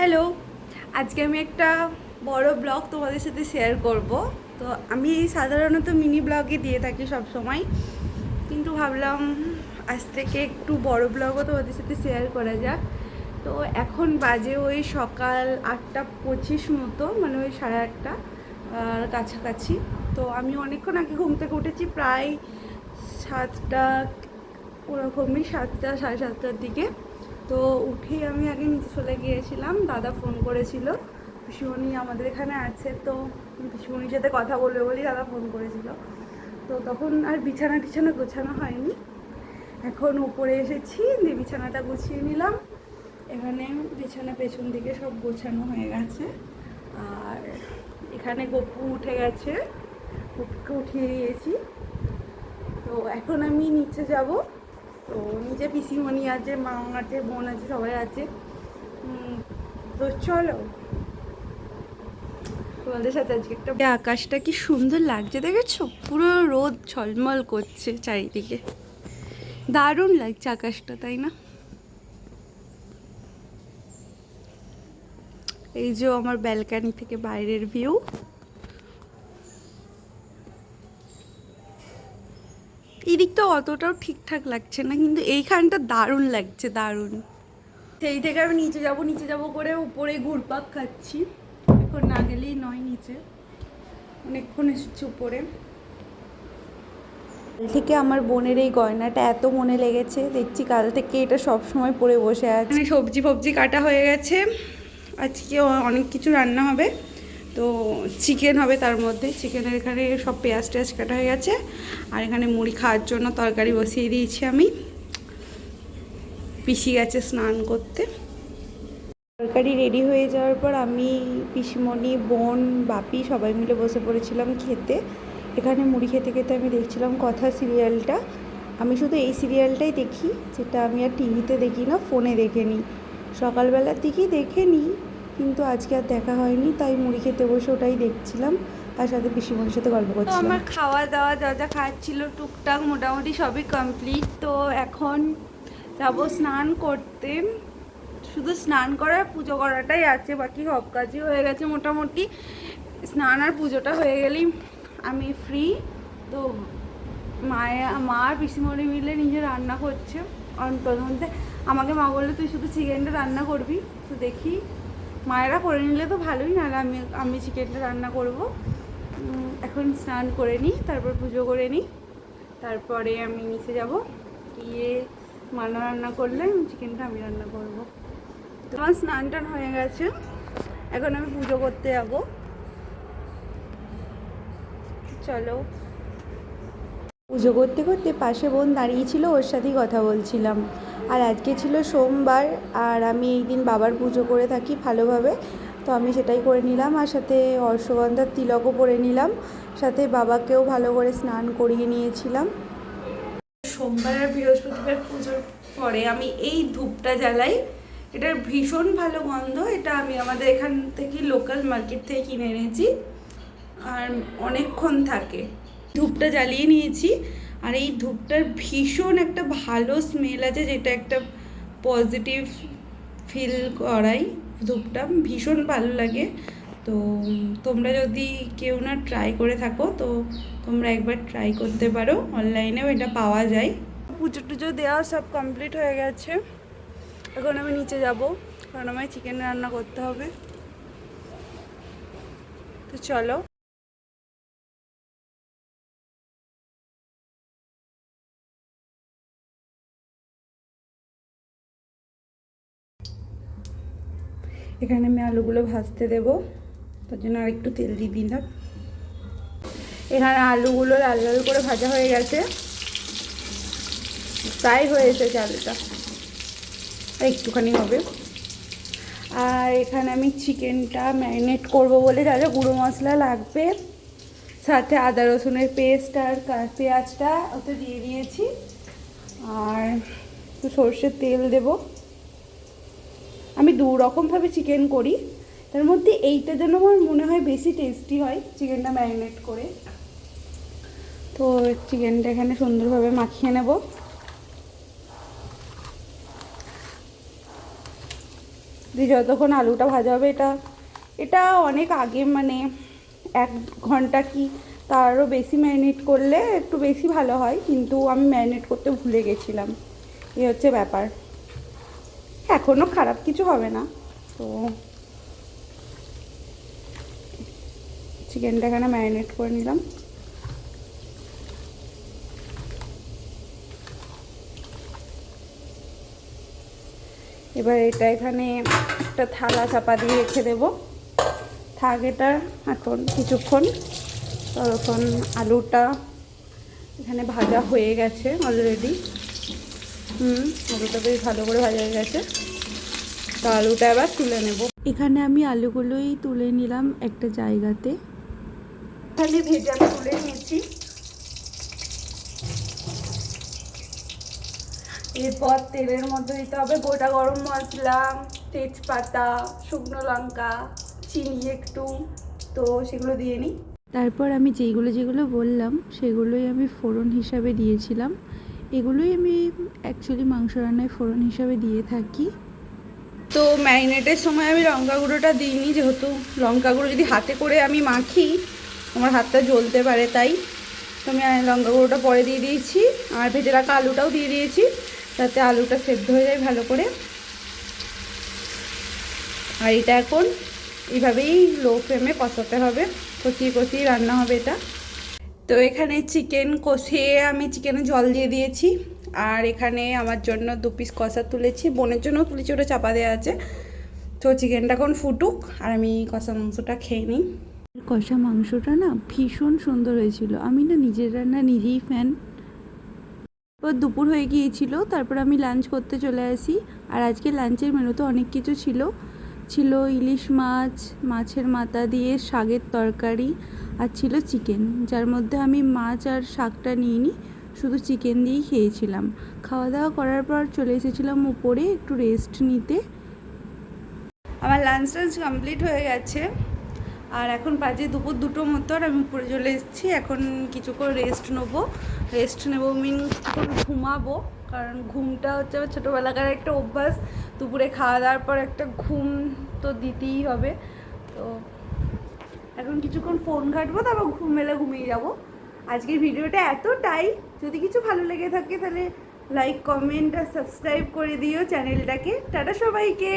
Hello, আজকে আমি একটা বড় ব্লগ তোমাদের সাথে শেয়ার করব। তো আমি সাধারণত মিনি ব্লগই দিয়ে থাকি সব সময়, কিন্তু ভাবলাম আজ থেকে একটু বড় ব্লগও তোমাদের সাথে শেয়ার করা যাক। তো এখন বাজে ওই সকাল 8:25 মতো, মানে ওই 8:30 কাছাকাছি। তো আমি অনেকক্ষণ আগে ঘুম থেকে উঠেছি, প্রায় 7টা, ওরকমই 7টা 7:30টার দিকে। তো উঠেই আমি আগে নিচে চলে গিয়েছিলাম, দাদা ফোন করেছিল, পিসিমণি আমাদের এখানে আছে, তো পিসিমণির সাথে কথা বলবে বলেই দাদা ফোন করেছিল। তো তখন আর বিছানা টিছানা গোছানো হয়নি, এখন উপরে এসেছি, দিয়ে বিছানাটা গুছিয়ে নিলাম। এখানে বিছানা পেছন দিকে সব গোছানো হয়ে গেছে, আর এখানে গপু উঠে গেছে, গপুকে উঠিয়ে দিয়েছি। তো এখন আমি নিচে যাব। তো নিচে পিসিমণি আছে, মা আছে, বোন আছে, সবাই আছে। তো চলো তোমাদের সাথে আজকে একটা, আকাশটা কি সুন্দর লাগছে দেখেছো, পুরো রোদ ঝলমল করছে চারিদিকে, দারুণ লাগছে আকাশটা, তাই না? এই যে আমার ব্যালকানি থেকে বাইরের ভিউ। এই দিকটা অতটাও ঠিকঠাক লাগছে না, কিন্তু এইখানটা দারুণ লাগছে, দারুণ। সেই থেকে আমি নিচে যাব করে উপরে ঘুরপাক খাচ্ছি। এখন না গেলেই নয়, নিচে অনেকক্ষণ এসেছি উপরে। কাল থেকে আমার বোনের এই গয়নাটা এত মনে লেগেছে, দেখছি কাল থেকে এটা সব সময় পরে বসে আছে। সবজি ফবজি কাটা হয়ে গেছে, আজকে অনেক কিছু রান্না হবে। তো চিকেন হবে, তার মধ্যে চিকেনের এখানে সব পেঁয়াজ টেয়াজ কাটা হয়ে গেছে, আর এখানে মুড়ি খাওয়ার জন্য তরকারি বসিয়ে দিয়েছি আমি। পিসি গেছে স্নান করতে। তরকারি রেডি হয়ে যাওয়ার পর আমি, পিসিমণি, বোন, বাপি সবাই মিলে বসে পড়েছিলাম খেতে। এখানে মুড়ি খেতে খেতে আমি দেখছিলাম কথা সিরিয়ালটা। আমি শুধু এই সিরিয়ালটাই দেখি, যেটা আমি আর টিভিতে দেখি না, ফোনে দেখে নিই। সকালবেলার দিকেই দেখে নিই, কিন্তু আজকে আর দেখা হয়নি, তাই মুড়ি খেতে বসে ওটাই দেখছিলাম, আর সাথে পিসিমণির সাথে গল্প করছিলাম। তো আমার খাওয়া দাওয়া যা যা খাচ্ছিল টুকটাক মোটামুটি সবই কমপ্লিট। তো এখন যাবো স্নান করতে। শুধু স্নান করার পুজো করাটাই আছে, বাকি সব কাজই হয়ে গেছে মোটামুটি। স্নান আর পুজোটা হয়ে গেলেই আমি ফ্রি। তো মা আর পিসিমণি মিলে নিজে রান্না করছে। প্রথমতে আমাকে মা বললো তুই শুধু চিকেনটা রান্না করবি, তো দেখি মায়েরা করে নিলে তো ভালোই, নাহলে আমি চিকেনটা রান্না করব। এখন স্নান করে নিই, তারপর পুজো করে নিই, তারপরে আমি নিচে যাব, গিয়ে মা রান্না করলে চিকেনটা আমি রান্না করব। তোমার স্নান টান হয়ে গেছে, এখন আমি পুজো করতে যাবো। চলো। পুজো করতে করতে পাশে বোন দাঁড়িয়েছিল, ওর সাথেই কথা বলছিলাম। আর আজকে ছিল সোমবার, আর আমি এই দিন বাবার পুজো করে থাকি ভালোভাবে, তো আমি সেটাই করে নিলাম, আর সাথে অশ্বগন্ধার তিলকও পরে নিলাম, সাথে বাবাকেও ভালো করে স্নান করিয়ে নিয়েছিলাম। সোমবার আর বৃহস্পতিবার পুজোর পরে আমি এই ধূপটা জ্বালাই। এটার ভীষণ ভালো গন্ধ, এটা আমি আমাদের এখান থেকে লোকাল মার্কেট থেকে কিনে এনেছি, আর অনেকক্ষণ থাকে। ধূপটা জ্বালিয়ে নিয়েছি, আর এই ধূপটার ভীষণ একটা ভালো স্মেল আছে, যেটা একটা পজিটিভ ফিল করাই। ধূপটা ভীষণ ভালো লাগে। তো তোমরা যদি কেউ না ট্রাই করে থাকো, তো তোমরা একবার ট্রাই করতে পারো, অনলাইনেও এটা পাওয়া যায়। পুজো টুজো দেওয়া সব কমপ্লিট হয়ে গেছে, এখন আমি নিচে যাব, কারণ আমায় চিকেন রান্না করতে হবে। তো চলো। এখানে আমি আলুগুলো ভাজতে দেবো, তার জন্য আর একটু তেল দিয়ে দিলাম। এখানে আলুগুলো লাল লাল করে ভাজা হয়ে গেছে, প্রায় হয়ে এসেছে আলুটা, আর একটুখানি হবে। আর এখানে আমি চিকেনটা ম্যারিনেট করব বলে যা যা গুঁড়ো মশলা লাগবে, সাথে আদা রসুনের পেস্ট আর পেঁয়াজটা ওতে দিয়ে দিয়েছি, আর একটু সর্ষের তেল দেব। আমি দু রকমভাবে চিকেন করি, তার মধ্যে এইটা যেন আমার মনে হয় বেশি টেস্টি হয় চিকেনটা ম্যারিনেট করে। তো চিকেনটা এখানে সুন্দরভাবে মাখিয়ে নেব। দিয়ে যতক্ষণ আলুটা ভাজা হবে, এটা এটা অনেক আগে মানে 1 ঘন্টা কি তারও বেশি ম্যারিনেট করলে একটু বেশি ভালো হয়, কিন্তু আমি ম্যারিনেট করতে ভুলে গেছিলাম, এই হচ্ছে ব্যাপার। এখনও খারাপ কিছু হবে না। তো চিকেনটা এখানে ম্যারিনেট করে নিলাম। এবার এটা এখানে একটা থালা চাপা দিয়ে রেখে দেবো, থাক এটা এখন কিছুক্ষণ। তখন আলুটা এখানে ভাজা হয়ে গেছে অলরেডি। আলুটা বেশ ভালো করে ভাজা হয়ে গেছে। তো আলুটা এবার তুলে নেব। এখানে আমি আলুগুলোই তুলে নিলাম একটা জায়গাতে, খালি ভেজে আমি তুলে নিয়েছি। এরপর তেলের মধ্যে দিতে হবে গোটা গরম মশলা, তেজপাতা, শুকনো লঙ্কা, চিনি একটু, তো সেগুলো দিয়ে নিই। তারপর আমি যেগুলো বললাম সেগুলোই আমি ফোড়ন হিসাবে দিয়েছিলাম। এগুলোই আমি অ্যাকচুয়ালি মাংস রান্নায় ফোড়ন হিসাবে দিয়ে থাকি। তো ম্যারিনেটের সময় আমি লঙ্কা গুঁড়োটা দিইনি, যেহেতু লঙ্কা গুঁড়ো যদি হাতে করে আমি মাখি আমার হাতটা জ্বলতে পারে, তাই তো আমি লঙ্কা গুঁড়োটা পরে দিয়ে দিয়েছি। আর ভেজে রাখা আলুটাও দিয়ে দিয়েছি, যাতে আলুটা সেদ্ধ হয়ে যায় ভালো করে। আর এটা এখন এইভাবেই লো ফ্লেমে কষাতে হবে, কষিয়ে কষিয়ে রান্না হবে এটা। তো এখানে চিকেন কষিয়ে আমি চিকেনে জল দিয়ে দিয়েছি। আর এখানে আমার জন্য 2 পিস কষা তুলেছি, বোনের জন্য তুলেছি, ওটা চাপা দেওয়া আছে। তো চিকেনটা এখন ফুটুক আর আমি কষা মাংসটা খেয়ে নিই। কষা মাংসটা না ভীষণ সুন্দর হয়েছিল। আমি না নিজের রান্না নিজেই ফ্যান। এবার দুপুর হয়ে গিয়েছিল, তারপর আমি লাঞ্চ করতে চলে আসি। আর আজকে লাঞ্চের মেনুতে অনেক কিছু ছিল ইলিশ মাছ, মাছের মাথা দিয়ে শাকের তরকারি, আর ছিল চিকেন, যার মধ্যে আমি মাছ আর শাকটা নিইনি, শুধু চিকেন দিয়েই খেয়েছিলাম। খাওয়া দাওয়া করার পর চলে এসেছিলাম উপরে একটু রেস্ট নিতে। আমার লাঞ্চ কমপ্লিট হয়ে গেছে, আর এখন বাজে দুপুর 2টো মতো। আর আমি উপরে চলে এসেছি, এখন কিছুক্ষণ রেস্ট নেবো মিনস ঘুমাবো, কারণ ঘুমটা হচ্ছে আমার ছোটোবেলাকার একটা অভ্যাস। দুপুরে খাওয়া দাওয়ার পর একটা ঘুম তো দিতেই হবে। তো এখন কিছুক্ষণ ফোন ঘাঁটবো, তারপর ঘুমিয়ে যাবো। আজকের ভিডিওটা এতটাই। যদি কিছু ভালো লেগে থাকে তাহলে লাইক, কমেন্ট আর সাবস্ক্রাইব করে দিও চ্যানেলটাকে। টাটা সবাইকে।